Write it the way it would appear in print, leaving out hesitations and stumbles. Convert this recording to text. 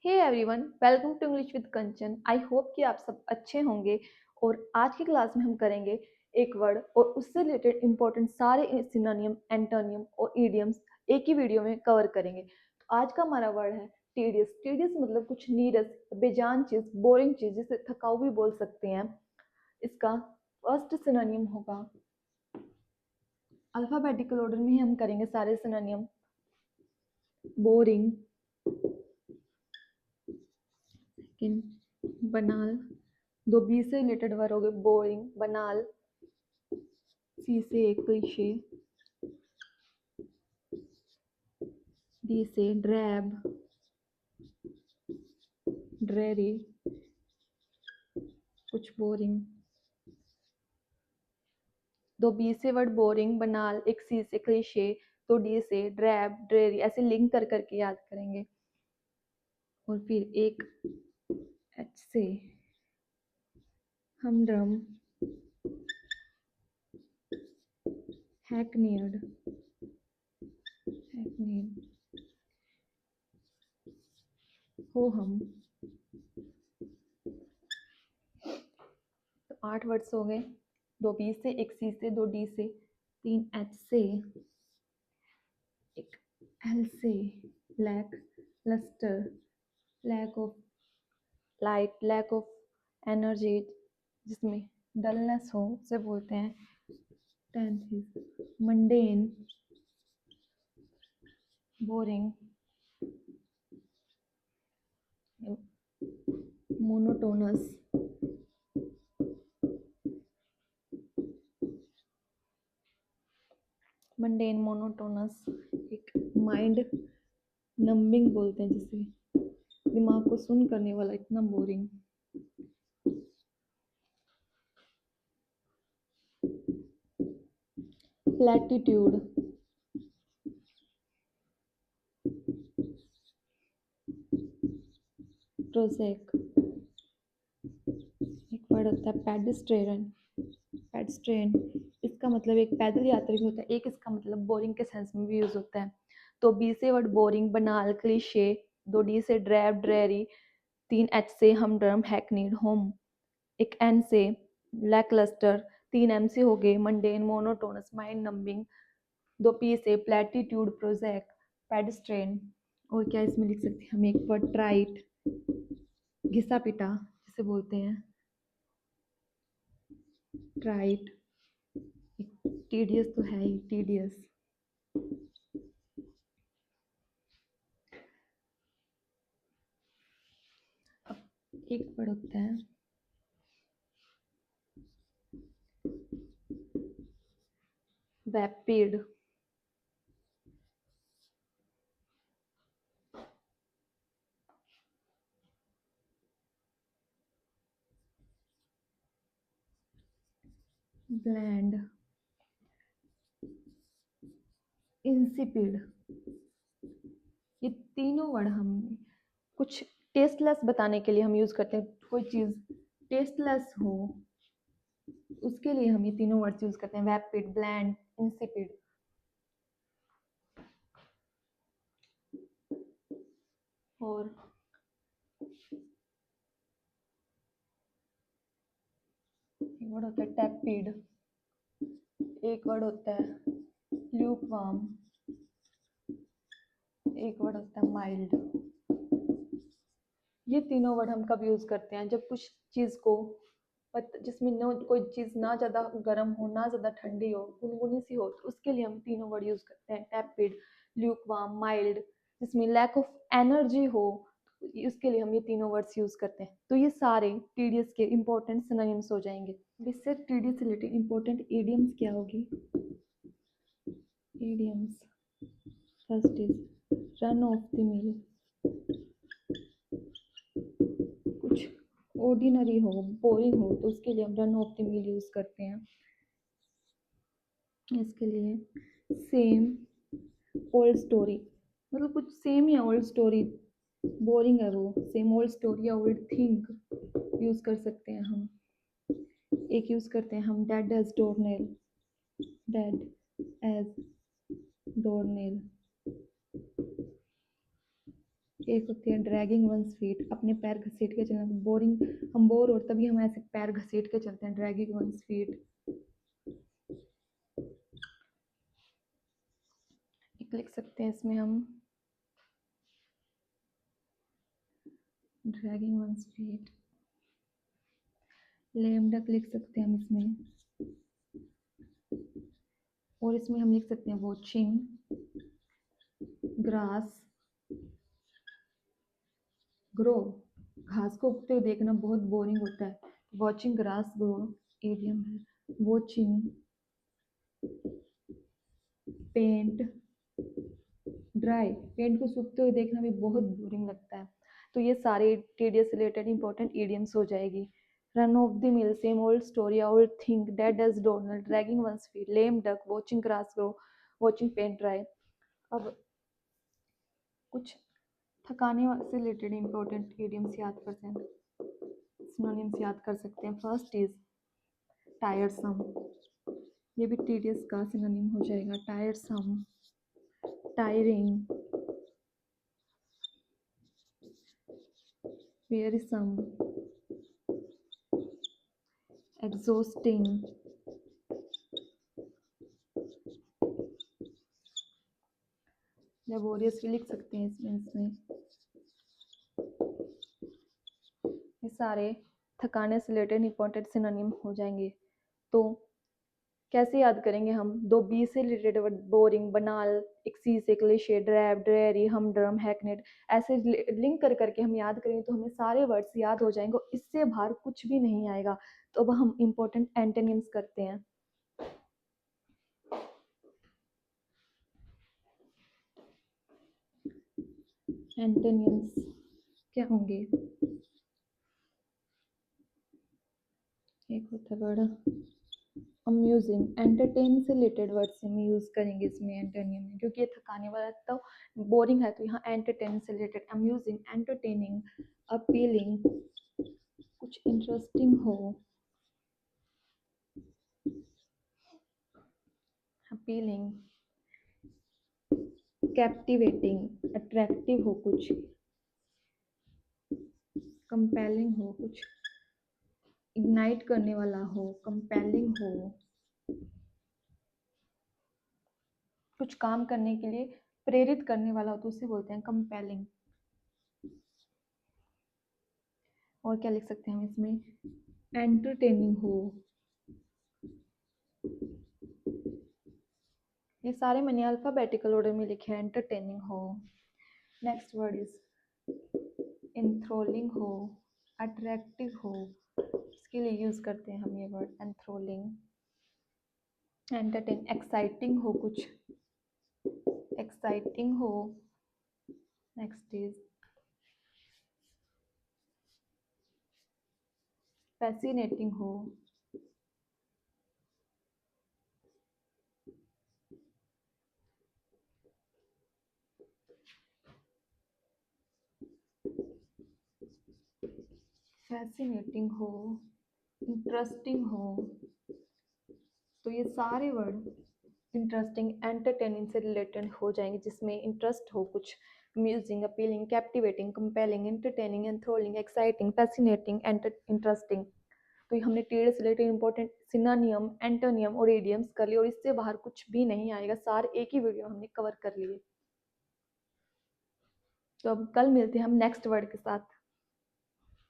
Hey everyone, welcome to English with Kanchan. I hope कि आप सब अच्छे होंगे। और आज की क्लास में हम करेंगे एक वर्ड और उससे रिलेटेड इंपॉर्टेंट सारे सिनोनिम, एंटोनियम और इडियम्स एक ही वीडियो में कवर करेंगे। तो आज का हमारा वर्ड है टीडियस। टीडियस मतलब कुछ नीरस, बेजान चीज, बोरिंग चीज, जिसे थकाऊ भी बोल सकते हैं। इसका फर्स्ट सिनोनिम होगा, अल्फाबेटिकल ऑर्डर में ही हम करेंगे सारे सिनोनिम। बोरिंग, बनाल, दो बी से रिलेटेड वर्ड हो गए, बोरिंग, बनाल। सी से क्लीशे, डी से ड्रैब, ड्रेरी, कुछ बोरिंग। दो बी से वर्ड बोरिंग, बनाल, एक सी से क्लीशे, तो डी से ड्रैब, ड्रेरी, ऐसे लिंक कर करके याद करेंगे। और फिर एक एच से हमड्रम, हैकनीड, हो हम। तो 8 वर्ड्स हो गए, दो बी से, एक सी से, दो डी से, तीन एच से, एक एल से, lack, lustre, lack of light, lack of energy, जिसमें डलनेस हो उसे बोलते हैं। Tenth is mundane, boring, monotonous, mundane, monotonous. एक माइंड नंबिंग बोलते हैं जिसे, दिमाग को सुन करने वाला, इतना बोरिंग। Platitude, prosaic. एक वर्ड होता है पेडिस्ट्रेन, पेडिस्ट्रेन, इसका मतलब एक पैदल यात्री भी होता है, एक इसका मतलब बोरिंग के सेंस में भी यूज होता है। तो बी से वर्ड बोरिंग, बनाल, क्लीशे, दो डी से ड्रैब, ड्रेरी, तीन एच से हमड्रम, हैकनीड, होम, एक एन से लैकलस्टर, तीन एम से हो गए मंडेन, मोनोटोनस, माइंड नंबिंग, दो पी से प्लेटिट्यूड, प्रोजेक, पेडिस्ट्रेन। और क्या इसमें लिख सकते हैं हम, एक वर्ड ट्राइट, घिसा पिटा जिसे बोलते हैं, ट्राइट। टीडियस तो है ही, टीडियस। एक वर्ड होता है वैपिड, ब्लैंड, इंसिपिड। ये तीनों वर्ड हम कुछ टेस्टलेस बताने के लिए हम यूज करते हैं। कोई चीज टेस्टलेस हो उसके लिए हम ये तीनों वर्ड्स यूज करते हैं, वैपिड, ब्लैंड, इंसिपिड। और एक वर्ड होता है टैपिड, एक वर्ड होता है ल्यूकवार्म, एक वर्ड होता है माइल्ड। ये तीनों वर्ड हम कब यूज करते हैं, जब कुछ चीज को जिसमें न कोई चीज ना ज्यादा गर्म हो ना ज्यादा ठंडी हो, गुनगुनी सी हो, तो उसके लिए हम तीनों वर्ड यूज करते हैं, टैपिड, ल्यूकवार्म, माइल्ड। जिसमें लैक ऑफ एनर्जी हो उसके लिए हम ये तीनों वर्ड्स यूज करते हैं। तो ये सारे टीडीएस के इंपॉर्टेंट सिनोनिम्स हो जाएंगे। इससे टीडीएस रिलेटेड इंपॉर्टेंट इडियम्स क्या होगी, idioms first is run off the मिल, कुछ ऑर्डिनरी हो, बोरिंग हो, तो उसके लिए हम run off the mill use करते हैं। इसके लिए सेम ओल्ड स्टोरी, मतलब कुछ सेम या ओल्ड स्टोरी, बोरिंग है वो, सेम ओल्ड स्टोरी या ओल्ड थिंग यूज कर सकते हैं हम। एक यूज करते हैं हम डेड एज डोरनेल, डेड एज डोरनेल। एक होती है ड्रैगिंग वंस फीट, अपने पैर घसीट के चलना। बोरिंग, हम बोर हो तभी हम ऐसे पैर घसीट के चलते हैं, ड्रैगिंग वंस फीट। एक लिख सकते हैं इसमें हम, dragging one's feet. Lame duck लिख सकते हैं हम इसमें, और इसमें हम लिख सकते हैं वॉचिंग ग्रास ग्रो। घास को उगते हुए देखना बहुत बोरिंग होता है, वॉचिंग ग्रास ग्रो इडियम है। वॉचिंग पेंट ड्राई, पेंट को सूखते हुए देखना भी बहुत बोरिंग लगता है। तो ये सारे टीडीएस रिलेटेड इंपॉर्टेंट इडियम्स हो जाएगी। Run off the mill, same old story, old thing, dead as doornail, dragging one's feet, lame duck, watching grass grow, watching paint dry. अब कुछ थकाने से रिलेटेड इंपॉर्टेंट इडियम्स याद करते हैं, सिनोनिम्स याद कर सकते हैं। फर्स्ट इज टायरसम, ये भी टीडीएस का सिनोनिम हो जाएगा। टायरसम, टायरिंग, wearisome, exhausting, लेबोरियस भी लिख सकते हैं इसमें। ये सारे थकाने से रिलेटेड इंपॉर्टेंट सिनोनिम हो जाएंगे। तो कैसे याद करेंगे हम? दो बी से रिलेटेड वर्ड, बोरिंग, बनाल, एक सी से क्लीशे, ड्रैब, ड्रेरी, हमड्रम, हैकनेट, ऐसे लिंक कर करके हम याद करेंगे तो हमें सारे वर्ड्स याद हो जाएंगे और इससे बाहर कुछ भी नहीं आएगा। तो अब हम इंपॉर्टेंट एंटोनिम्स करते हैं। एंटोनिम्स क्या होंगे? एक होता है वर्ड अम्यूजिंग, एंटरटेन से रिलेटेड वर्ड्स हम यूज करेंगे इसमें एंटोनिम में, क्योंकि ये थकाने वाला तो बोरिंग है, तो यहाँ एंटरटेन से रिलेटेड अम्यूजिंग, एंटरटेनिंग, अपीलिंग, कुछ इंटरेस्टिंग हो, अपीलिंग, कैप्टिवेटिंग, अट्रैक्टिव हो कुछ, कंपेलिंग हो कुछ, इग्नाइट करने वाला हो, कंपेलिंग हो, कुछ काम करने के लिए प्रेरित करने वाला हो तो उसे बोलते हैं कंपेलिंग। और क्या लिख सकते हैं हम इसमें? एंटरटेनिंग हो, ये सारे मैंने अल्फाबेटिकल ऑर्डर में लिखे हैं। एंटरटेनिंग हो। नेक्स्ट वर्ड इज एंथ्रोलिंग हो, अट्रैक्टिव हो, इसके लिए यूज करते हैं हम ये वर्ड एंथ्रोलिंग। एंटरटेन, एक्साइटिंग हो कुछ, एक्साइटिंग हो। नेक्स्ट इज फैसिनेटिंग हो, फैसिनेटिंग हो, इंटरेस्टिंग हो। तो ये सारे वर्ड इंटरेस्टिंग, एंटरटेनिंग से रिलेटेड हो जाएंगे, जिसमें इंटरेस्ट हो कुछ, amusing, appealing, captivating, compelling, entertaining, enthralling, exciting, fascinating, interesting. तो ये हमने टीडीएस से रिलेटेड इंपॉर्टेंट सिनोनियम, एंटोनियम और इडियम्स कर लिए, और इससे बाहर कुछ भी नहीं आएगा, सारे एक ही वीडियो हमने कवर कर लिए। तो अब कल मिलते हैं हम नेक्स्ट वर्ड के साथ।